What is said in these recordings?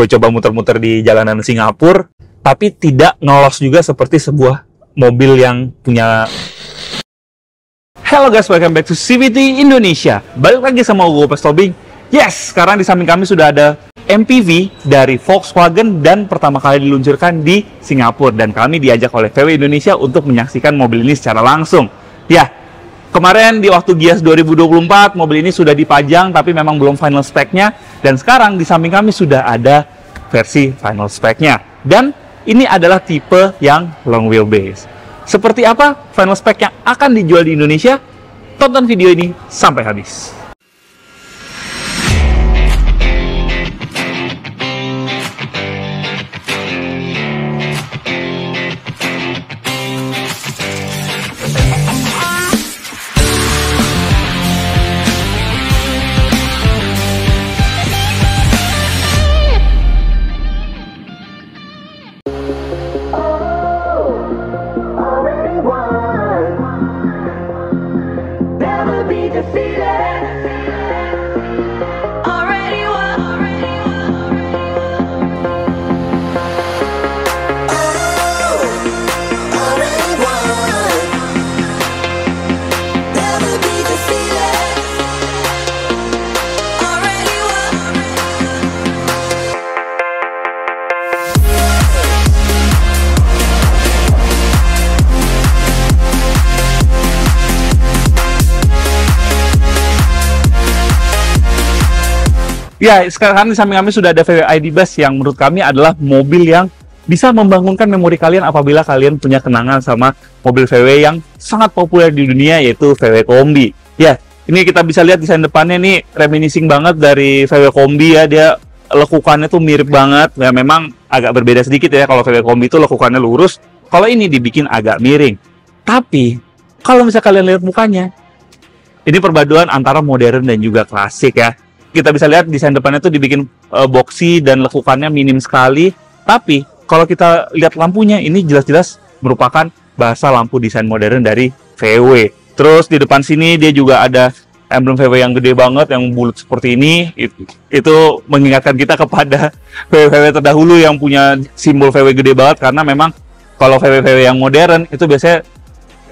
gue coba muter-muter di jalanan Singapura, tapi tidak ngelos juga seperti sebuah mobil yang punya. Hello guys, welcome back to CVT Indonesia. Balik lagi sama gue Pas Tobing. Yes, sekarang di samping kami sudah ada MPV dari Volkswagen dan pertama kali diluncurkan di Singapura, dan kami diajak oleh VW Indonesia untuk menyaksikan mobil ini secara langsung. Ya, kemarin di waktu Gias 2024 mobil ini sudah dipajang tapi memang belum final speknya, dan sekarang di samping kami sudah ada versi final speknya, dan ini adalah tipe yang long wheelbase. Seperti apa final spek yang akan dijual di Indonesia? Tonton video ini sampai habis. Ya, sekarang di samping kami sudah ada VW ID Bus yang menurut kami adalah mobil yang bisa membangunkan memori kalian apabila kalian punya kenangan sama mobil VW yang sangat populer di dunia, yaitu VW Kombi. Ya, ini kita bisa lihat desain depannya nih reminiscing banget dari VW Kombi ya, dia lekukannya tuh mirip banget. Ya, memang agak berbeda sedikit ya, kalau VW Kombi itu lekukannya lurus, kalau ini dibikin agak miring. Tapi, kalau misalnya kalian lihat mukanya, ini perpaduan antara modern dan juga klasik ya. Kita bisa lihat desain depannya tuh dibikin boxy dan lekukannya minim sekali. Tapi kalau kita lihat lampunya, ini jelas-jelas merupakan bahasa lampu desain modern dari VW. Terus di depan sini dia juga ada emblem VW yang gede banget, yang bulat seperti ini. Itu mengingatkan kita kepada VW-VW terdahulu yang punya simbol VW gede banget, karena memang kalau VW-VW yang modern itu biasanya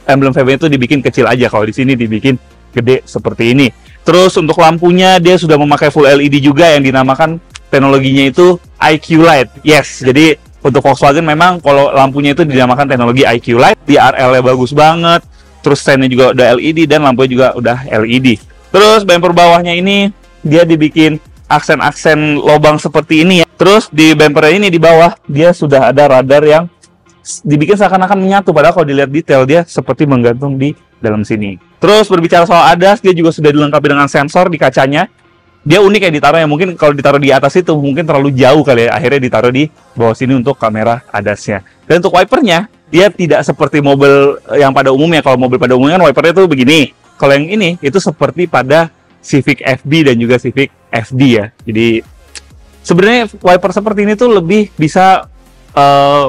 emblem VW itu dibikin kecil aja. Kalau di sini dibikin gede seperti ini. Terus untuk lampunya dia sudah memakai full LED juga yang dinamakan teknologinya itu IQ Light. Yes, jadi untuk Volkswagen memang kalau lampunya itu dinamakan teknologi IQ Light. DRL-nya bagus banget. Terus stand-nya juga udah LED dan lampunya juga udah LED. Terus bumper bawahnya ini dia dibikin aksen-aksen lobang seperti ini ya. Terus di bumper ini di bawah dia sudah ada radar yang dibikin seakan-akan menyatu, padahal kalau dilihat detail dia seperti menggantung di dalam sini. Terus berbicara soal ADAS, dia juga sudah dilengkapi dengan sensor di kacanya. Dia unik ya ditaruh, ya mungkin kalau ditaruh di atas itu mungkin terlalu jauh kali ya, akhirnya ditaruh di bawah sini untuk kamera ADAS-nya. Dan untuk wipernya, dia tidak seperti mobil yang pada umumnya. Kalau mobil pada umumnya kan wipernya tuh begini. Kalau yang ini itu seperti pada Civic FB dan juga Civic FD ya. Jadi sebenarnya wiper seperti ini tuh lebih bisa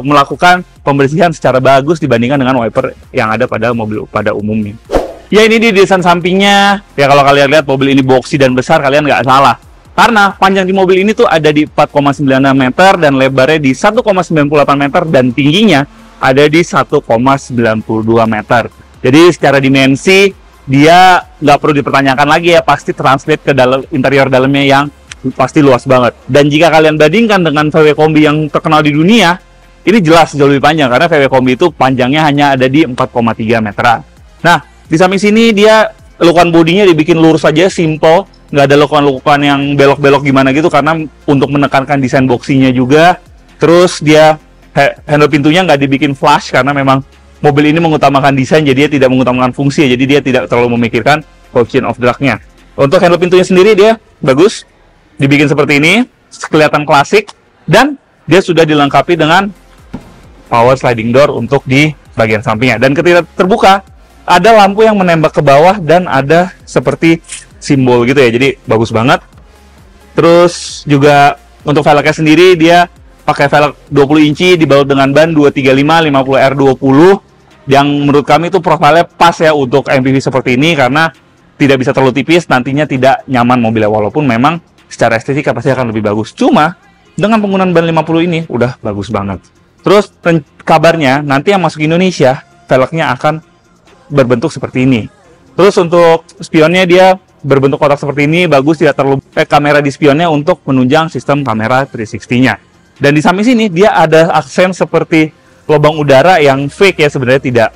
melakukan pembersihan secara bagus dibandingkan dengan wiper yang ada pada mobil pada umumnya. Ya, ini di desain sampingnya. Ya, kalau kalian lihat mobil ini boxy dan besar, kalian nggak salah. Karena panjang di mobil ini tuh ada di 4,96 meter dan lebarnya di 1,98 meter dan tingginya ada di 1,92 meter. Jadi secara dimensi dia nggak perlu dipertanyakan lagi ya, pasti translate ke dalam interior dalamnya yang pasti luas banget. Dan jika kalian bandingkan dengan VW Kombi yang terkenal di dunia, ini jelas jauh lebih panjang karena VW Kombi itu panjangnya hanya ada di 4,3 meter. Nah, di samping sini dia lekukan bodinya dibikin lurus saja, simple, nggak ada lekukan-lekukan yang belok-belok gimana gitu, karena untuk menekankan desain boxinya juga. Terus dia handle pintunya nggak dibikin flush karena memang mobil ini mengutamakan desain, jadi dia tidak mengutamakan fungsi, jadi dia tidak terlalu memikirkan coefficient of drag-nya. Untuk handle pintunya sendiri dia bagus, dibikin seperti ini, kelihatan klasik, dan dia sudah dilengkapi dengan power sliding door untuk di bagian sampingnya. Dan ketika terbuka, ada lampu yang menembak ke bawah dan ada seperti simbol gitu ya, jadi bagus banget. Terus juga untuk velgnya sendiri dia pakai velg 20 inci dibalut dengan ban 235 50R20 yang menurut kami itu profilnya pas ya untuk MPV seperti ini, karena tidak bisa terlalu tipis, nantinya tidak nyaman mobilnya, walaupun memang secara estetika pasti akan lebih bagus. Cuma dengan penggunaan ban 50 ini udah bagus banget. Terus kabarnya nanti yang masuk Indonesia velgnya akan berbentuk seperti ini. Terus untuk spionnya dia berbentuk kotak seperti ini, bagus, tidak terlalu kamera di spionnya untuk menunjang sistem kamera 360-nya. Dan di samping sini dia ada aksen seperti lubang udara yang fake ya, sebenarnya tidak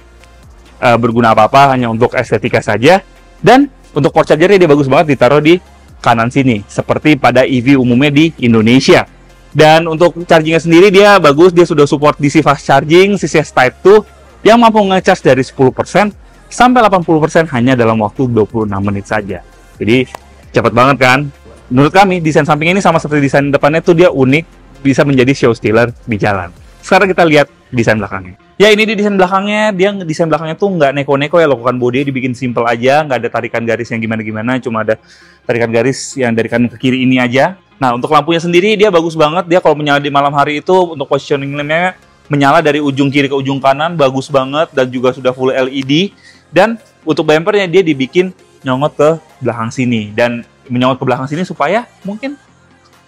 berguna apa-apa, hanya untuk estetika saja. Dan untuk port chargernya dia bagus banget ditaruh di kanan sini, seperti pada EV umumnya di Indonesia. Dan untuk chargingnya sendiri dia bagus, dia sudah support DC fast charging CCS Type 2 yang mampu nge-charge dari 10% sampai 80% hanya dalam waktu 26 menit saja. Jadi cepat banget kan? Menurut kami desain samping ini sama seperti desain depannya tuh dia unik, bisa menjadi show stealer di jalan. Sekarang kita lihat desain belakangnya. Ya ini di desain belakangnya, dia desain belakangnya tuh nggak neko-neko ya, lakukan bodi dibikin simple aja, nggak ada tarikan garis yang gimana-gimana, cuma ada tarikan garis yang dari kanan ke kiri ini aja. Nah untuk lampunya sendiri dia bagus banget, dia kalau menyala di malam hari itu untuk positioning lampnya menyala dari ujung kiri ke ujung kanan, bagus banget, dan juga sudah full LED. Dan untuk bumpernya dia dibikin nyongot ke belakang sini, dan menyongot ke belakang sini supaya mungkin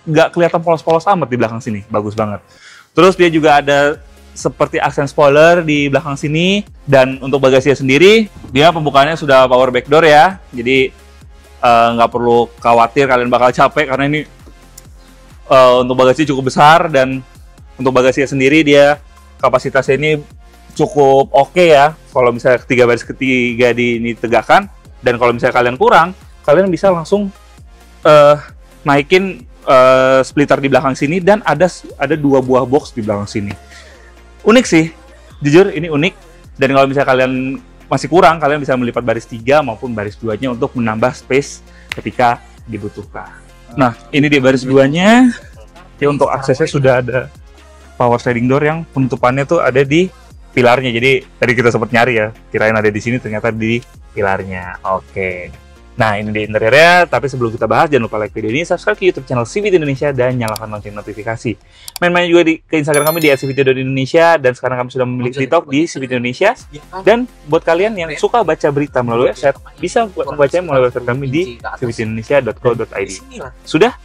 nggak kelihatan polos-polos amat di belakang sini, bagus banget. Terus dia juga ada seperti aksen spoiler di belakang sini, dan untuk bagasinya sendiri dia pembukaannya sudah power back door ya, jadi nggak perlu khawatir kalian bakal capek karena ini untuk bagasi cukup besar. Dan untuk bagasinya sendiri dia kapasitasnya ini cukup oke ya, kalau misalnya baris ketiga ini tegakkan. Dan kalau misalnya kalian kurang, kalian bisa langsung naikin splitter di belakang sini, dan ada 2 buah box di belakang sini. Unik sih, jujur ini unik. Dan kalau misalnya kalian masih kurang, kalian bisa melipat baris 3 maupun baris 2-nya untuk menambah space ketika dibutuhkan. Nah, ini di baris 2-nya. Ya untuk aksesnya sudah ada power sliding door yang penutupannya tuh ada di pilarnya. Jadi tadi kita sempat nyari ya, kirain ada di sini, ternyata di pilarnya. Oke. Nah, ini di interiornya, tapi sebelum kita bahas, jangan lupa like video ini, subscribe ke YouTube channel CVT Indonesia, dan nyalakan lonceng notifikasi. Main-main juga ke Instagram kami di @cvt.indonesia, dan sekarang kami sudah memiliki TikTok di CVT Indonesia. Dan buat kalian yang suka baca berita melalui website, bisa membacanya melalui website kami di cvtindonesia.co.id. Sudah?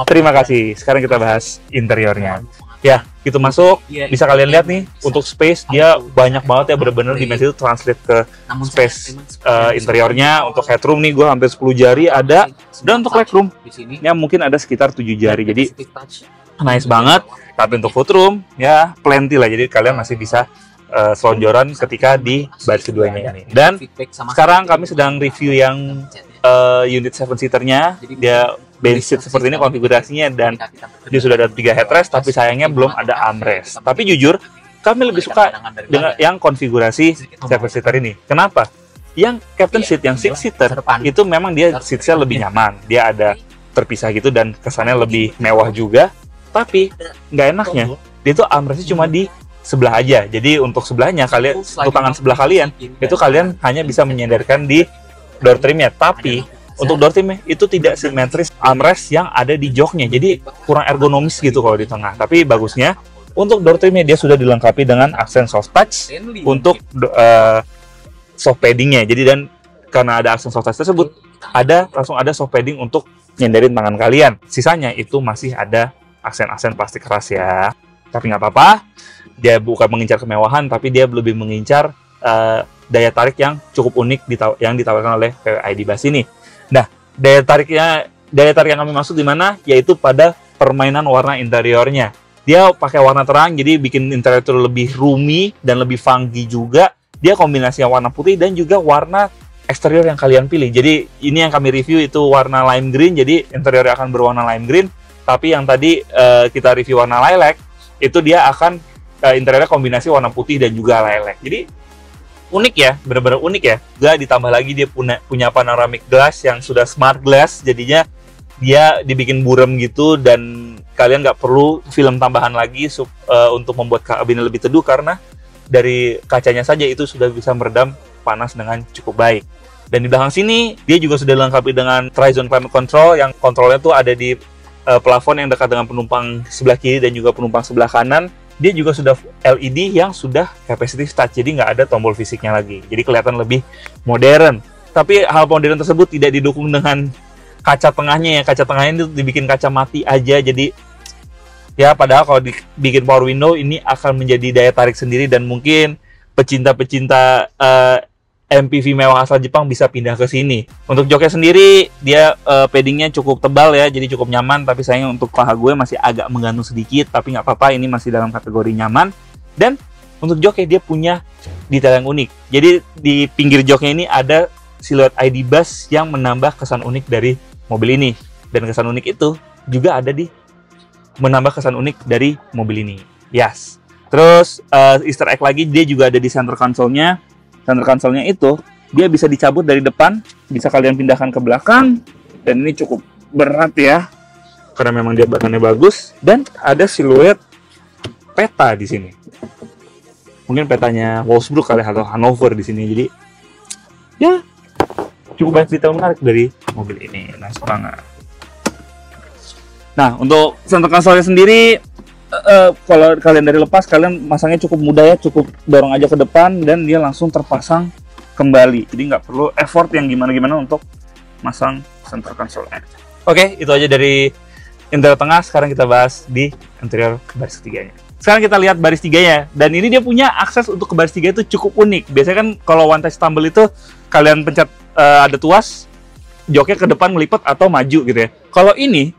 Terima kasih. Sekarang kita bahas interiornya. Ya, gitu masuk, bisa kalian lihat nih, untuk space dia banyak banget ya, bener-bener dimensi itu translate ke space interiornya. Untuk headroom nih, gue hampir 10 jari ada, dan untuk legroom, ya mungkin ada sekitar 7 jari, jadi nice banget. Tapi untuk footroom, ya plenty lah, jadi kalian masih bisa selonjoran ketika di baris keduanya ini. Dan sekarang kami sedang review yang unit 7-seaternya, dia basic seperti ini konfigurasinya, dan dia sudah ada 3 headrest, tapi sayangnya belum ada armrest. Tapi jujur, kami lebih suka dengan yang konfigurasi 7-seater ini. Kenapa? Yang captain seat, yang 6-seater, itu memang dia seatnya lebih nyaman. Dia ada terpisah gitu, dan kesannya lebih mewah juga. Tapi, nggak enaknya, dia tuh armrestnya cuma di sebelah aja. Jadi untuk sebelahnya, kalian, untuk tangan sebelah kalian, itu kalian hanya bisa menyandarkan di door trimnya. Tapi untuk door trimnya itu tidak simetris armrest yang ada di joknya, jadi kurang ergonomis gitu kalau di tengah. Tapi bagusnya untuk door trimnya dia sudah dilengkapi dengan aksen soft touch untuk soft paddingnya. Jadi, dan karena ada aksen soft touch tersebut, langsung ada soft padding untuk nyandarin tangan kalian. Sisanya itu masih ada aksen-aksen plastik keras ya. Tapi nggak apa-apa, dia bukan mengincar kemewahan, tapi dia lebih mengincar daya tarik yang cukup unik yang ditawarkan oleh VW ID Bus ini. Nah, daya tarik yang kami maksud di mana? Yaitu pada permainan warna interiornya. Dia pakai warna terang, jadi bikin interior itu lebih roomy dan lebih funky juga. Dia kombinasi warna putih dan juga warna eksterior yang kalian pilih. Jadi ini yang kami review itu warna lime green, jadi interiornya akan berwarna lime green. Tapi yang tadi kita review warna lilac, itu dia akan interiornya kombinasi warna putih dan juga lilac. Jadi unik ya, benar-benar unik ya. Gak ditambah lagi dia punya panoramic glass yang sudah smart glass, jadinya dia dibikin buram gitu, dan kalian nggak perlu film tambahan lagi untuk membuat kabin lebih teduh, karena dari kacanya saja itu sudah bisa meredam panas dengan cukup baik. Dan di belakang sini dia juga sudah dilengkapi dengan tri-zone climate control, yang kontrolnya tuh ada di plafon yang dekat dengan penumpang sebelah kiri dan juga penumpang sebelah kanan. Dia juga sudah LED yang sudah capacitive touch, jadi nggak ada tombol fisiknya lagi. Jadi kelihatan lebih modern. Tapi hal modern tersebut tidak didukung dengan kaca tengahnya ya. Kaca tengahnya itu dibikin kaca mati aja, jadi Ya, padahal kalau dibikin power window ini akan menjadi daya tarik sendiri dan mungkin pecinta-pecinta MPV mewah asal Jepang bisa pindah ke sini. Untuk joknya sendiri, dia paddingnya cukup tebal ya, jadi cukup nyaman. Tapi sayang untuk paha gue masih agak menggantung sedikit, tapi nggak apa-apa, ini masih dalam kategori nyaman. Dan untuk joknya dia punya detail yang unik. Jadi di pinggir joknya ini ada siluet ID bus yang menambah kesan unik dari mobil ini. Dan kesan unik itu juga ada di menambah kesan unik dari mobil ini. Yes. Terus Easter egg lagi, dia juga ada di center console-nya. Center console-nya itu dia bisa dicabut dari depan, bisa kalian pindahkan ke belakang, dan ini cukup berat ya, karena memang dia bahannya bagus. Dan ada siluet peta di sini. Mungkin petanya Wolfsburg kali atau Hanover di sini. Jadi ya cukup banyak detail menarik dari mobil ini. Nice banget. Nah, untuk center console-nya sendiri, kalau kalian dari lepas, kalian masangnya cukup mudah ya, cukup dorong aja ke depan dan dia langsung terpasang kembali. Jadi nggak perlu effort yang gimana-gimana untuk masang center console-nya. Oke, itu aja dari interior tengah. Sekarang kita bahas di interior baris ketiganya. Sekarang kita lihat baris tiganya, dan ini dia punya akses untuk ke baris tiga itu cukup unik. Biasanya kan kalau one touch tumble itu kalian pencet ada tuas, joknya ke depan melipet atau maju gitu ya. Kalau ini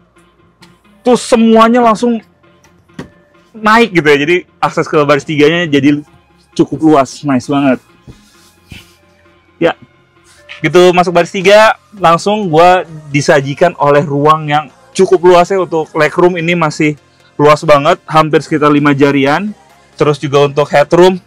tuh semuanya langsung naik gitu ya, jadi akses ke baris tiganya jadi cukup luas, nice banget ya. Gitu masuk baris tiga, langsung gua disajikan oleh ruang yang cukup luas ya. Untuk legroom ini masih luas banget, hampir sekitar 5 jarian. Terus juga untuk headroom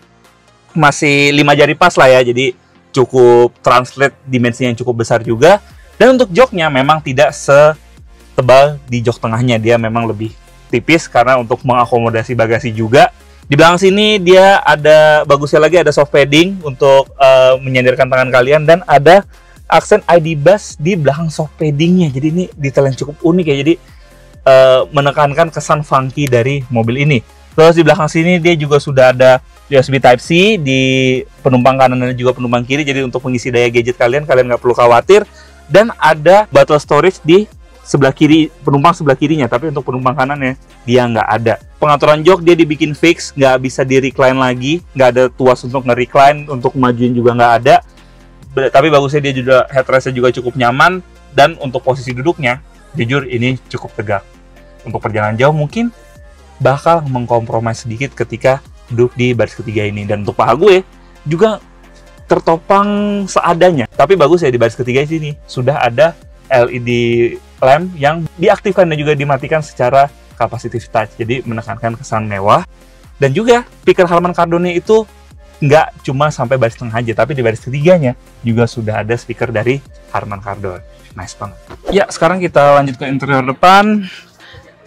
masih 5 jari pas lah ya, jadi cukup translate dimensinya yang cukup besar juga. Dan untuk joknya memang tidak setebal di jok tengahnya, dia memang lebih tipis karena untuk mengakomodasi bagasi juga. Di belakang sini dia ada, bagusnya lagi ada soft padding untuk menyandarkan tangan kalian, dan ada aksen ID bus di belakang soft paddingnya. Jadi ini detail yang cukup unik ya, jadi menekankan kesan funky dari mobil ini. Terus di belakang sini dia juga sudah ada USB Type-C di penumpang kanan dan juga penumpang kiri, jadi untuk mengisi daya gadget kalian nggak perlu khawatir. Dan ada bottle storage di sebelah kiri, penumpang sebelah kirinya, tapi untuk penumpang kanannya dia nggak ada. Pengaturan jok dia dibikin fix, nggak bisa di recline lagi, nggak ada tuas untuk nge-recline, untuk majuin juga nggak ada. Tapi bagusnya dia juga headrestnya juga cukup nyaman, dan untuk posisi duduknya jujur ini cukup tegak. Untuk perjalanan jauh mungkin bakal mengkompromi sedikit ketika duduk di baris ketiga ini. Dan untuk paha gue juga tertopang seadanya, tapi bagus ya di baris ketiga sini sudah ada LED lamp yang diaktifkan dan juga dimatikan secara capacitive touch, jadi menekankan kesan mewah. Dan juga speaker Harman Kardon itu nggak cuma sampai baris tengah aja, tapi di baris ketiganya juga sudah ada speaker dari Harman Kardon. Nice banget. Ya, sekarang kita lanjut ke interior depan,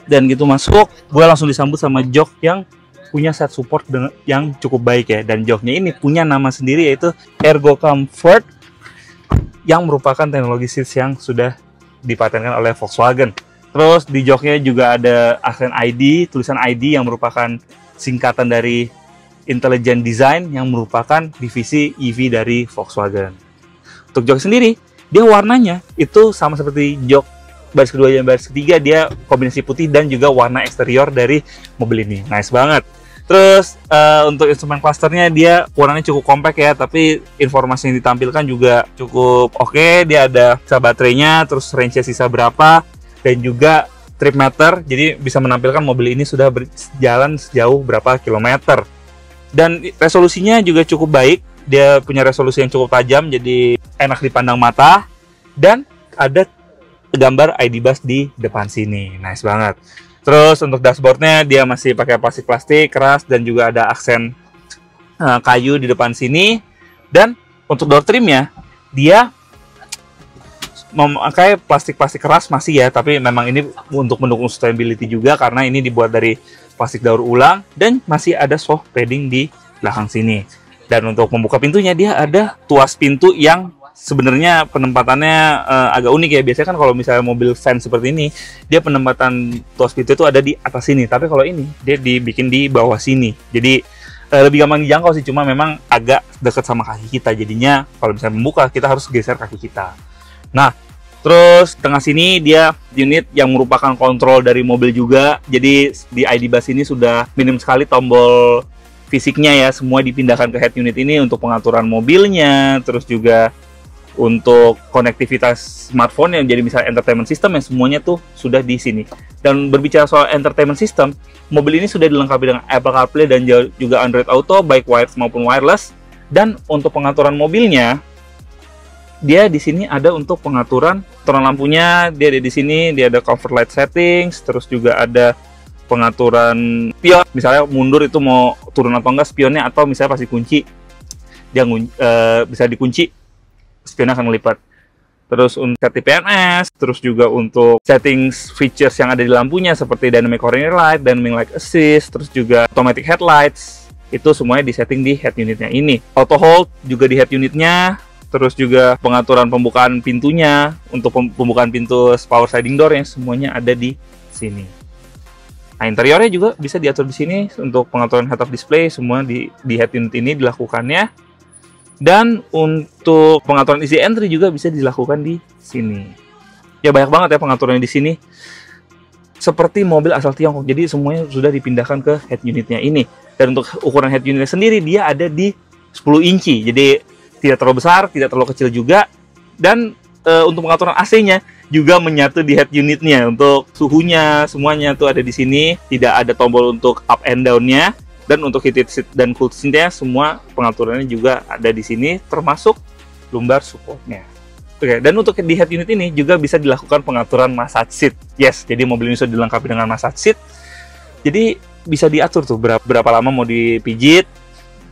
dan gitu masuk, gue langsung disambut sama jok yang punya set support yang cukup baik ya. Dan joknya ini punya nama sendiri, yaitu Ergo Comfort, yang merupakan teknologi seats yang sudah dipatenkan oleh Volkswagen. Terus di joknya juga ada aksen ID, tulisan ID yang merupakan singkatan dari Intelligent Design, yang merupakan divisi EV dari Volkswagen. Untuk jok sendiri, dia warnanya itu sama seperti jok baris kedua dan baris ketiga, dia kombinasi putih dan juga warna eksterior dari mobil ini. Nice banget. Terus untuk instrumen clusternya dia warnanya cukup compact ya, tapi informasi yang ditampilkan juga cukup oke. Dia ada sisa baterainya, terus range-nya sisa berapa, dan juga trip meter, jadi bisa menampilkan mobil ini sudah berjalan sejauh berapa kilometer. Dan resolusinya juga cukup baik, dia punya resolusi yang cukup tajam, jadi enak dipandang mata. Dan ada gambar ID bus di depan sini, nice banget. Terus untuk dashboardnya dia masih pakai plastik keras, dan juga ada aksen kayu di depan sini. Dan untuk door trimnya dia memakai plastik keras masih ya, tapi memang ini untuk mendukung sustainability juga karena ini dibuat dari plastik daur ulang, dan masih ada soft padding di belakang sini. Dan untuk membuka pintunya dia ada tuas pintu yang sebenarnya penempatannya agak unik ya. Biasanya kan kalau misalnya mobil van seperti ini, dia penempatan tuas pintu itu ada di atas sini, tapi kalau ini dia dibikin di bawah sini, jadi lebih gampang dijangkau sih. Cuma memang agak dekat sama kaki kita, jadinya kalau misalnya membuka kita harus geser kaki kita. Nah, Terus tengah sini dia unit yang merupakan kontrol dari mobil juga. Jadi di ID Bus ini sudah minim sekali tombol fisiknya ya. Semua dipindahkan ke head unit ini untuk pengaturan mobilnya. Terus juga untuk konektivitas smartphone yang jadi misalnya entertainment system yang semuanya tuh sudah di sini. Dan berbicara soal entertainment system, mobil ini sudah dilengkapi dengan Apple CarPlay dan juga Android Auto baik wired maupun wireless. Dan untuk pengaturan mobilnya, dia di sini ada untuk pengaturan lampunya, dia ada di sini, dia ada comfort light settings, terus juga ada pengaturan spion, misalnya mundur itu mau turun atau enggak spionnya, atau misalnya pas dikunci dia bisa dikunci, spionnya akan melipat. Terus untuk set TPMS, terus juga untuk settings features yang ada di lampunya seperti dynamic coronary light, dynamic light assist, terus juga automatic headlights, itu semuanya disetting di head unitnya ini. Auto hold juga di head unitnya. Terus juga pengaturan pembukaan pintunya, untuk pembukaan pintu power sliding door yang semuanya ada di sini. Nah, interiornya juga bisa diatur di sini untuk pengaturan head-up display, semua di head unit ini dilakukannya. Dan untuk pengaturan easy entry juga bisa dilakukan di sini. Ya banyak banget ya pengaturannya di sini. Seperti mobil asal Tiongkok, jadi semuanya sudah dipindahkan ke head unitnya ini. Dan untuk ukuran head unitnya sendiri dia ada di 10 inci, jadi tidak terlalu besar, tidak terlalu kecil juga. Dan untuk pengaturan AC-nya juga menyatu di head unitnya. Untuk suhunya semuanya tuh ada di sini, tidak ada tombol untuk up and down-nya. Dan untuk heated seat dan cooled seat-nya semua pengaturannya juga ada di sini, termasuk lumbar support-nya. Oke, dan untuk di head unit ini juga bisa dilakukan pengaturan massage seat. Yes, jadi mobil ini sudah dilengkapi dengan massage seat. Jadi bisa diatur tuh berapa lama mau dipijit,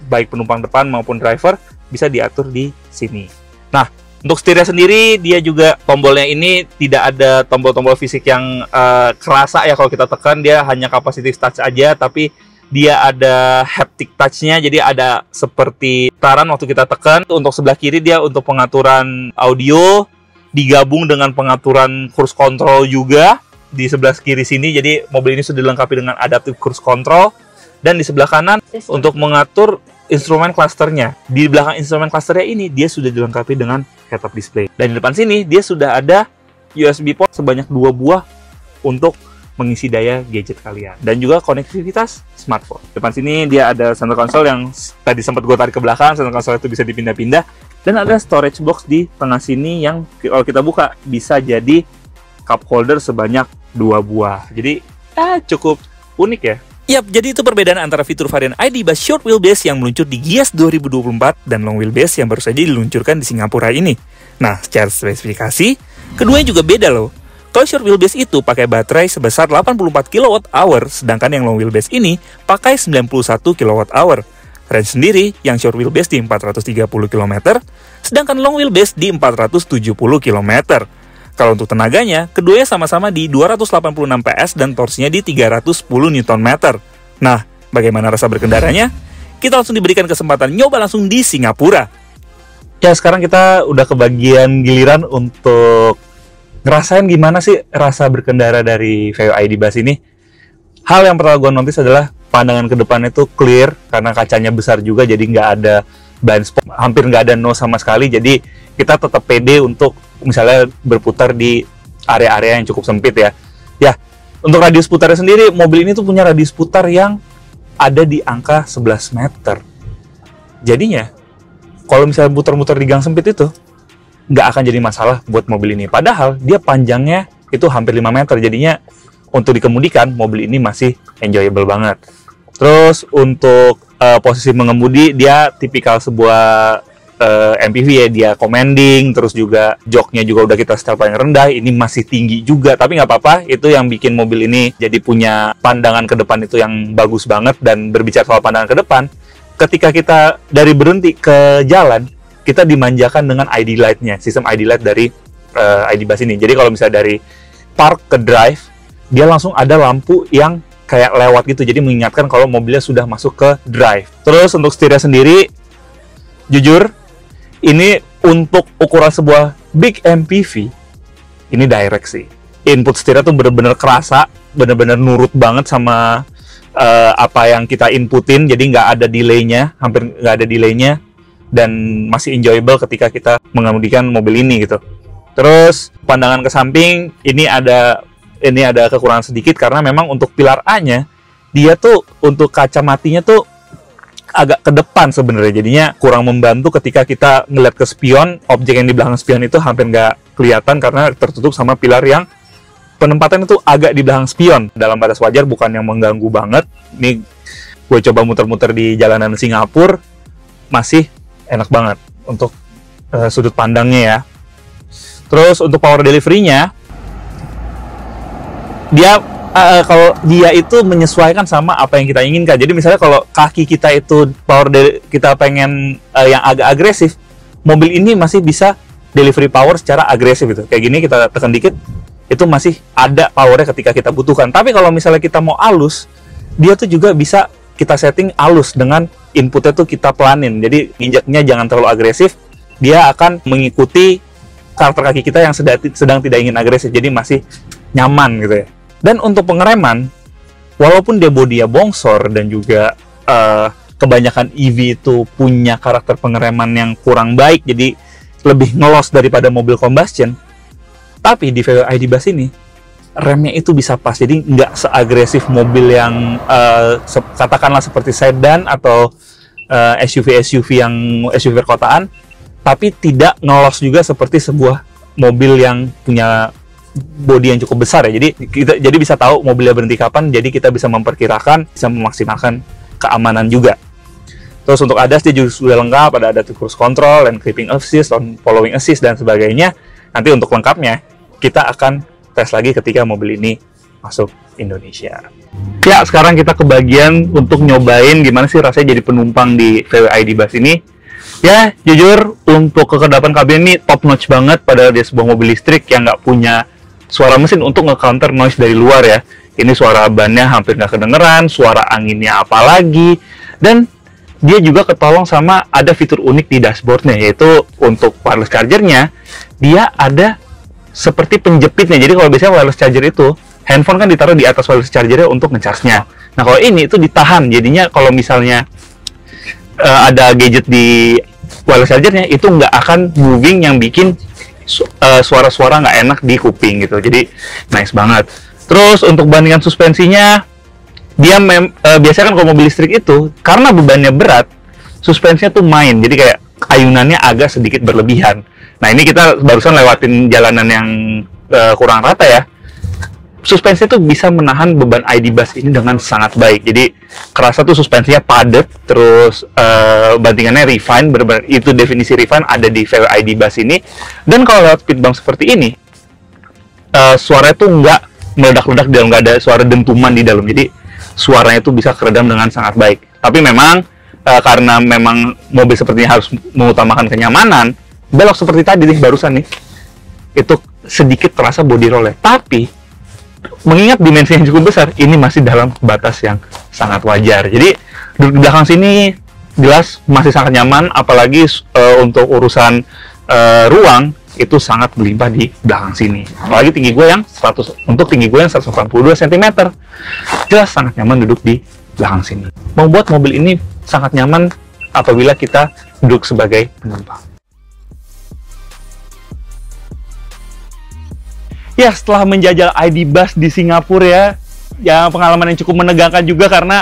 baik penumpang depan maupun driver, bisa diatur di sini. Nah, untuk setirnya sendiri, dia juga tombolnya ini tidak ada tombol-tombol fisik yang kerasa ya kalau kita tekan. Dia hanya capacitive touch aja, tapi dia ada haptic touch-nya, jadi ada seperti getaran waktu kita tekan. Untuk sebelah kiri dia untuk pengaturan audio, digabung dengan pengaturan cruise control juga di sebelah kiri sini. Jadi mobil ini sudah dilengkapi dengan adaptive cruise control. Dan di sebelah kanan untuk mengatur instrumen clusternya. Di belakang instrumen clusternya ini dia sudah dilengkapi dengan head-up display. Dan di depan sini dia sudah ada USB port sebanyak 2 buah untuk mengisi daya gadget kalian. Dan juga konektivitas smartphone. Depan sini dia ada center console yang tadi sempat gue tarik ke belakang. Center console itu bisa dipindah-pindah. Dan ada storage box di tengah sini yang kalau kita buka bisa jadi cup holder sebanyak 2 buah. Jadi cukup unik ya. Yap, jadi itu perbedaan antara fitur varian ID Bus Short Wheelbase yang meluncur di Gias 2024 dan Long Wheelbase yang baru saja diluncurkan di Singapura ini. Nah, secara spesifikasi, keduanya juga beda loh. Kalau Short Wheelbase itu pakai baterai sebesar 84 kWh, sedangkan yang Long Wheelbase ini pakai 91 kWh. Range sendiri, yang Short Wheelbase di 430 km, sedangkan Long Wheelbase di 470 km. Kalau untuk tenaganya, keduanya sama-sama di 286 PS dan torsinya di 310 Nm. Nah, bagaimana rasa berkendaranya? Kita langsung diberikan kesempatan nyoba langsung di Singapura. Ya, sekarang kita udah ke bagian giliran untuk ngerasain gimana sih rasa berkendara dari VW ID Bus ini. Hal yang pertama gue notice adalah pandangan ke depan itu clear, karena kacanya besar juga, jadi nggak ada blind spot, hampir nggak ada nose sama sekali. Jadi kita tetap pede untuk misalnya berputar di area-area yang cukup sempit ya. Ya, untuk radius putarnya sendiri, mobil ini tuh punya radius putar yang ada di angka 11 meter. Jadinya, kalau misalnya muter-muter di gang sempit itu, nggak akan jadi masalah buat mobil ini. Padahal, dia panjangnya itu hampir 5 meter. Jadinya, untuk dikemudikan, mobil ini masih enjoyable banget. Terus, untuk posisi mengemudi, dia tipikal sebuah MPV ya, dia commanding, terus juga joknya juga udah kita setel paling rendah, ini masih tinggi juga, tapi nggak apa-apa, itu yang bikin mobil ini jadi punya pandangan ke depan itu yang bagus banget. Dan berbicara soal pandangan ke depan, ketika kita dari berhenti ke jalan, kita dimanjakan dengan ID light-nya, sistem ID light dari ID Bus ini. Jadi kalau misalnya dari park ke drive, dia langsung ada lampu yang kayak lewat gitu, jadi mengingatkan kalau mobilnya sudah masuk ke drive. Terus untuk setirnya sendiri, jujur, ini untuk ukuran sebuah big MPV, ini direct sih. Input setirnya tuh bener-bener kerasa, bener-bener nurut banget sama apa yang kita inputin, jadi nggak ada delay-nya, hampir nggak ada delay-nya, dan masih enjoyable ketika kita mengemudikan mobil ini gitu. Terus pandangan ke samping ini ada kekurangan sedikit karena memang untuk pilar A-nya dia tuh untuk kaca matinya tuh agak ke depan sebenarnya, jadinya kurang membantu ketika kita ngeliat ke spion. Objek yang di belakang spion itu hampir nggak kelihatan karena tertutup sama pilar yang penempatan itu agak di belakang spion. Dalam batas wajar, bukan yang mengganggu banget. Ini gue coba muter-muter di jalanan Singapura, masih enak banget untuk sudut pandangnya ya. Terus untuk power delivery-nya, dia kalau dia itu menyesuaikan sama apa yang kita inginkan. Jadi misalnya kalau kaki kita itu kita pengen yang agak agresif, mobil ini masih bisa delivery power secara agresif gitu. Kayak gini kita tekan dikit, itu masih ada powernya ketika kita butuhkan. Tapi kalau misalnya kita mau halus, dia tuh juga bisa kita setting halus dengan inputnya tuh kita pelanin. Jadi injaknya jangan terlalu agresif, dia akan mengikuti karakter kaki kita yang sedang tidak ingin agresif, jadi masih nyaman gitu ya. Dan untuk pengereman, walaupun dia bodinya bongsor dan juga kebanyakan EV itu punya karakter pengereman yang kurang baik, jadi lebih ngelos daripada mobil combustion, tapi di VW ID Buzz ini remnya itu bisa pas, jadi nggak seagresif mobil yang katakanlah seperti sedan atau SUV yang SUV perkotaan, tapi tidak ngelos juga seperti sebuah mobil yang punya bodi yang cukup besar ya. Jadi kita bisa tahu mobilnya berhenti kapan, jadi kita bisa memperkirakan, bisa memaksimalkan keamanan juga. Terus untuk ADAS dia juga sudah lengkap, ada adaptive cruise control, lane keeping assist, lane following assist dan sebagainya. Nanti untuk lengkapnya kita akan tes lagi ketika mobil ini masuk Indonesia. Ya, sekarang kita ke bagian untuk nyobain gimana sih rasanya jadi penumpang di VW ID Buzz ini. Ya, jujur untuk kekedapan kabin ini top notch banget, padahal dia sebuah mobil listrik yang nggak punya suara mesin untuk nge-counter noise dari luar ya. Ini suara bannya hampir nggak kedengeran, suara anginnya apalagi, dan dia juga ketolong sama ada fitur unik di dashboardnya, yaitu untuk wireless chargernya, dia ada seperti penjepitnya. Jadi kalau biasanya wireless charger itu, handphone kan ditaruh di atas wireless chargernya untuk nge-charge-nya. Nah kalau ini itu ditahan, jadinya kalau misalnya ada gadget di wireless chargernya itu nggak akan moving yang bikin suara-suara nggak enak di kuping gitu. Jadi nice banget. Terus untuk bandingan suspensinya, dia biasanya kan kalau mobil listrik itu karena bebannya berat, suspensinya tuh main, jadi kayak ayunannya agak sedikit berlebihan. Nah ini kita barusan lewatin jalanan yang kurang rata ya. Suspensinya tuh bisa menahan beban ID Buzz ini dengan sangat baik. Jadi kerasa tuh suspensinya padat, terus bantingannya refine, benar-benar itu definisi refine ada di VW ID Buzz ini. Dan kalau lewat speed bump seperti ini, suaranya tuh nggak meledak-ledak di dalam, nggak ada suara dentuman di dalam. Jadi suaranya tuh bisa keredam dengan sangat baik. Tapi memang karena memang mobil sepertinya harus mengutamakan kenyamanan, belok seperti tadi nih barusan nih, itu sedikit terasa body roll-nya. Tapi mengingat dimensi yang cukup besar, ini masih dalam batas yang sangat wajar. Jadi duduk di belakang sini jelas masih sangat nyaman, apalagi untuk urusan ruang itu sangat berlimpah di belakang sini. Apalagi tinggi gue yang 182 cm, jelas sangat nyaman duduk di belakang sini. Membuat mobil ini sangat nyaman apabila kita duduk sebagai penumpang. Ya, setelah menjajal ID Buzz di Singapura ya pengalaman yang cukup menegangkan juga karena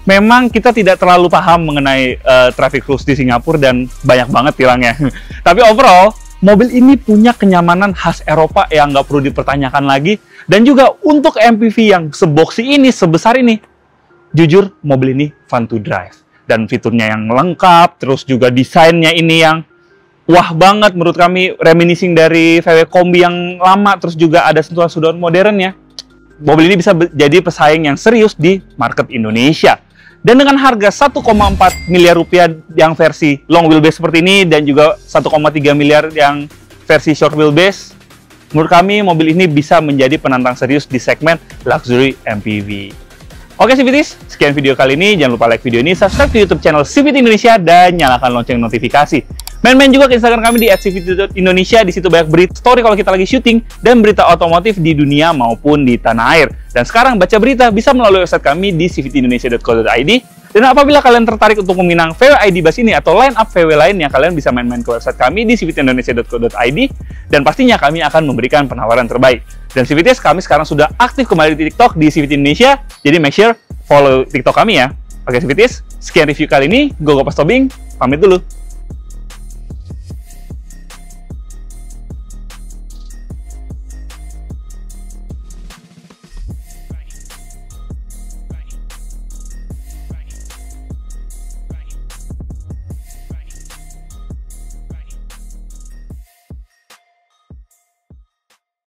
memang kita tidak terlalu paham mengenai traffic rules di Singapura dan banyak banget tilangnya. Tapi overall, mobil ini punya kenyamanan khas Eropa yang nggak perlu dipertanyakan lagi. Dan juga untuk MPV yang seboxy ini, sebesar ini, jujur mobil ini fun to drive. Dan fiturnya yang lengkap, terus juga desainnya ini yang wah banget menurut kami, reminiscing dari VW Kombi yang lama, terus juga ada sentuhan-sentuhan modernnya. Mobil ini bisa jadi pesaing yang serius di market Indonesia. Dan dengan harga 1,4 miliar rupiah yang versi long wheelbase seperti ini, dan juga 1,3 miliar yang versi short wheelbase, menurut kami mobil ini bisa menjadi penantang serius di segmen luxury MPV. Oke CVTs, sekian video kali ini. Jangan lupa like video ini, subscribe ke YouTube channel CVT Indonesia, dan nyalakan lonceng notifikasi. Main-main juga ke Instagram kami di @cvt.indonesia. Di situ banyak berita story kalau kita lagi syuting dan berita otomotif di dunia maupun di tanah air. Dan sekarang baca berita bisa melalui website kami di cvtindonesia.co.id. Dan apabila kalian tertarik untuk meminang VW ID Bus ini atau line up VW lainnya, kalian bisa main-main ke website kami di cvtindonesia.co.id dan pastinya kami akan memberikan penawaran terbaik. Dan CVTs kami sekarang sudah aktif kembali di TikTok di CVT Indonesia, jadi make sure follow TikTok kami ya. Oke CVTs, sekian review kali ini, gue Gopas Tobing, pamit dulu.